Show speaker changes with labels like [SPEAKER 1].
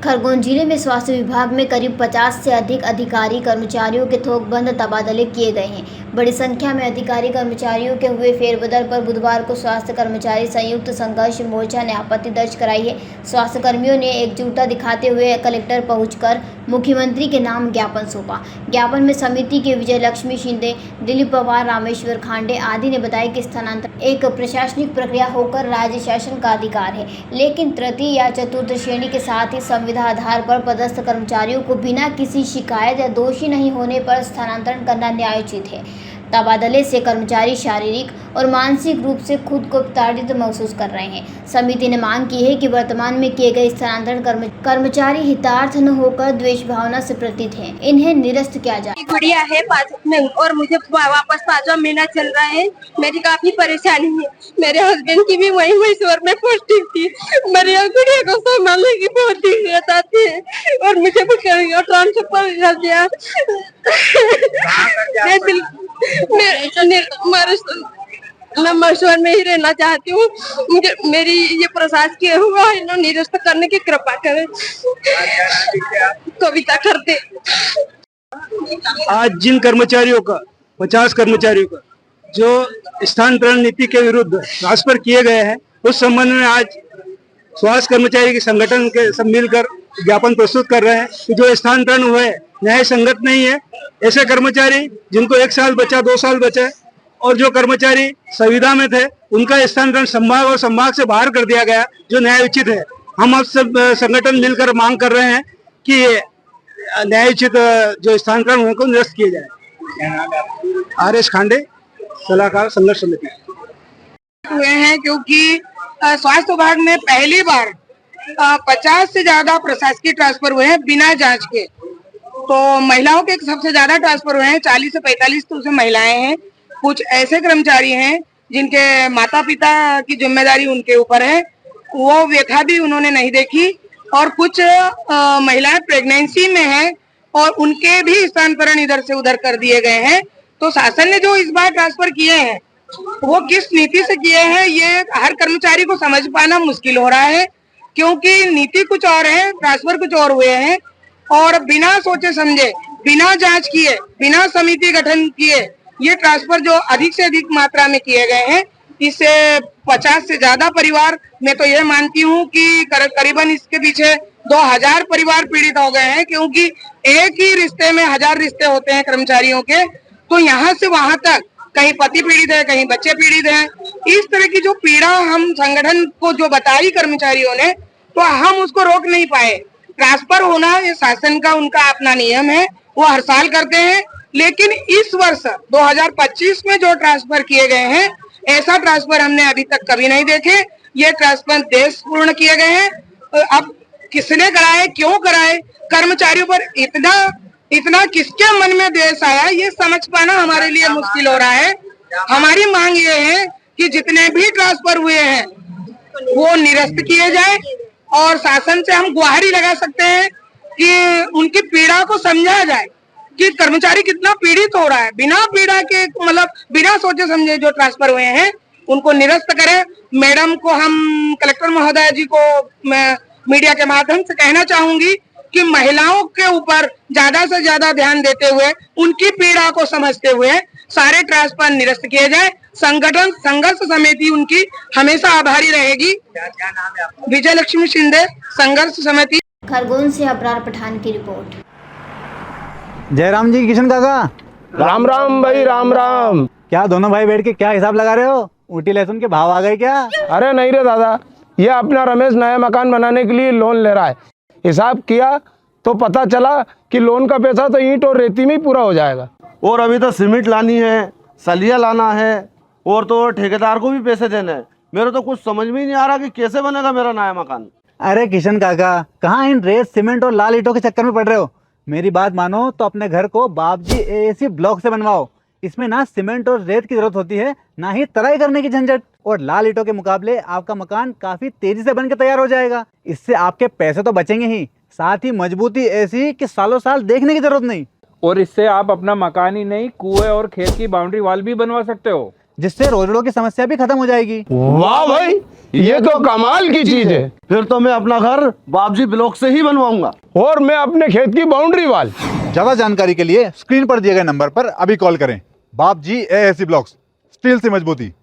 [SPEAKER 1] खरगोन जिले में स्वास्थ्य विभाग में करीब 50 से अधिक अधिकारी कर्मचारियों के थोकबंद तबादले किए गए हैं। बड़ी संख्या में अधिकारी कर्मचारियों के हुए फेरबदल पर बुधवार को स्वास्थ्य कर्मचारी संयुक्त संघर्ष मोर्चा ने आपत्ति दर्ज कराई है। स्वास्थ्य कर्मियों ने एकजुटता दिखाते हुए कलेक्टर पहुंचकर मुख्यमंत्री के नाम ज्ञापन सौंपा। ज्ञापन में समिति के विजय लक्ष्मी शिंदे, दिलीप पवार, रामेश्वर खांडे आदि ने बताया कि स्थानांतरण एक प्रशासनिक प्रक्रिया होकर राज्य शासन का अधिकार है, लेकिन तृतीय या चतुर्थ श्रेणी के साथ ही संविधान आधार पर पदस्थ कर्मचारियों को बिना किसी शिकायत या दोषी नहीं होने पर स्थानांतरण करना न्यायोचित है। तबादले से कर्मचारी शारीरिक और मानसिक रूप से खुद को प्रताड़ित महसूस कर रहे हैं। समिति ने मांग की है कि वर्तमान में किए गए स्थानांतरण कर्मचारी हितार्थ न होकर द्वेष भावना से प्रतीत हैं। इन्हें निरस्त किया जाए।
[SPEAKER 2] गुड़िया है 5 में और मुझे वापस 5वां महीना चल रहा है। मेरी काफी परेशानी है। मेरे हस्बैंड की भी वही मैसूर में पोस्टिंग थी। मेरी गुड़िया को संभालने की बहुत दिक्कत आती है और मुझे कुछ ट्रांसफर कर दिया। मैं मशहूर में ही रहना चाहती हूँ। मुझे मेरी ये प्रशासकीय हुआ है ना, निरस्त करने की कृपा करें। कविता करते
[SPEAKER 3] आज जिन कर्मचारियों का 50 कर्मचारियों का जो स्थानांतरण नीति के विरुद्ध ट्रांसफर किए गए हैं, उस संबंध में आज स्वास्थ्य कर्मचारी के संगठन के सब मिलकर ज्ञापन प्रस्तुत कर रहे हैं कि जो स्थानांतरण हुए न्याय संगत नहीं है। ऐसे कर्मचारी जिनको 1 साल बचा, 2 साल बचे और जो कर्मचारी संविदा में थे उनका स्थानांतरण संभाग और संभाग से बाहर कर दिया गया, जो न्यायोचित है। हम अब सब संगठन मिलकर मांग कर रहे हैं कि न्यायोचित जो स्थानांतरण हुए को निरस्त किया जाए। RS खांडे, सलाहकार संघर्ष समिति।
[SPEAKER 4] हुए हैं क्योंकि स्वास्थ्य विभाग में पहली बार 50 से ज्यादा प्रशासकीय ट्रांसफर हुए हैं बिना जांच के। तो महिलाओं के सबसे ज्यादा ट्रांसफर हुए हैं, 40 से 45 तो उसमें महिलाएं हैं। कुछ ऐसे कर्मचारी हैं जिनके माता पिता की जिम्मेदारी उनके ऊपर है, वो व्यथा भी उन्होंने नहीं देखी। और कुछ महिलाएं प्रेगनेंसी में हैं और उनके भी स्थानांतरण इधर से उधर कर दिए गए हैं। तो शासन ने जो इस बार ट्रांसफर किए हैं वो किस नीति से किए हैं, ये हर कर्मचारी को समझ पाना मुश्किल हो रहा है, क्योंकि नीति कुछ और है, ट्रांसफर कुछ और हुए हैं। और बिना सोचे समझे, बिना जांच किए, बिना समिति गठन किए ये ट्रांसफर जो अधिक से अधिक मात्रा में किए गए हैं, इससे 50 से ज्यादा परिवार, मैं तो यह मानती हूँ कि करीबन इसके पीछे 2000 परिवार पीड़ित हो गए हैं, क्योंकि एक ही रिश्ते में 1000 रिश्ते होते हैं कर्मचारियों के। तो यहाँ से वहां तक कहीं पति पीड़ित है, कहीं बच्चे पीड़ित हैं। इस तरह की जो पीड़ा हम संगठन को जो बताई कर्मचारियों ने, तो हम उसको रोक नहीं पाए। ट्रांसफर होना ये शासन का उनका अपना नियम है, वो हर साल करते हैं। लेकिन इस वर्ष 2025 में जो ट्रांसफर किए गए हैं, ऐसा ट्रांसफर हमने अभी तक कभी नहीं देखे। ये ट्रांसफर देशपूर्ण किए गए हैं। अब किसने कराए, क्यों कराए, कर्मचारियों पर इतना किसके मन में द्वेष आया, ये समझ पाना हमारे लिए मुश्किल हो रहा है। हमारी मांग ये है कि जितने भी ट्रांसफर हुए हैं वो निरस्त किए जाए और शासन से हम गुहारी लगा सकते हैं कि उनकी पीड़ा को समझा जाए कि कर्मचारी कितना पीड़ित हो रहा है। बिना पीड़ा के, मतलब बिना सोचे समझे जो ट्रांसफर हुए हैं उनको निरस्त करें। मैडम को, हम कलेक्टर महोदय जी को मैं मीडिया के माध्यम से कहना चाहूंगी कि महिलाओं के ऊपर ज्यादा से ज्यादा ध्यान देते हुए, उनकी पीड़ा को समझते हुए सारे ट्रांसफर निरस्त किए जाए। संगठन संघर्ष समिति उनकी हमेशा आभारी रहेगी। विजय लक्ष्मी शिंदे, संघर्ष समिति।
[SPEAKER 1] खरगोन से अबरार पठान की रिपोर्ट।
[SPEAKER 5] जयराम जी, किशन काका,
[SPEAKER 6] राम राम भाई, राम राम।
[SPEAKER 5] क्या दोनों भाई बैठ के क्या हिसाब लगा रहे हो? ऊटी लहसुन के भाव आ गए क्या?
[SPEAKER 6] अरे नहीं रे दादा, ये अपना रमेश नया मकान बनाने के लिए लोन ले रहा है। हिसाब किया तो पता चला कि लोन का पैसा तो ईंट और रेती में ही पूरा हो जाएगा।
[SPEAKER 7] और अभी तो सीमेंट लानी है, सलिया लाना है और तो ठेकेदार को भी पैसे देने हैं। मेरे तो कुछ समझ में ही नहीं आ रहा कि कैसे बनेगा मेरा नया मकान।
[SPEAKER 5] अरे किशन काका, कहाँ इन रेत, सीमेंट और लाल ईंटों के चक्कर में पड़ रहे हो? मेरी बात मानो तो अपने घर को बाबजी AAC ब्लॉक से बनवाओ। इसमें ना सीमेंट और रेत की जरूरत होती है, ना ही तराई करने की झंझट। और लाल ईंटों के मुकाबले आपका मकान काफी तेजी से बनकर तैयार हो जाएगा। इससे आपके पैसे तो बचेंगे ही, साथ ही मजबूती ऐसी कि सालों साल देखने की जरूरत नहीं।
[SPEAKER 8] और इससे आप अपना मकान ही नहीं, कुएं और खेत की बाउंड्री वाल भी बनवा सकते हो।
[SPEAKER 5] जिससे रोजड़ों की समस्या भी खत्म हो जाएगी।
[SPEAKER 6] वाह भाई, ये तो कमाल की चीज है।
[SPEAKER 7] फिर तो मैं अपना घर बाबजी ब्लॉक से ही बनवाऊंगा।
[SPEAKER 6] और मैं अपने खेत की बाउंड्री वाल।
[SPEAKER 5] ज्यादा जानकारी के लिए स्क्रीन पर दिए गए नंबर पर अभी कॉल करें। बाबजी एएसी ब्लॉक्स, स्टील से मजबूती।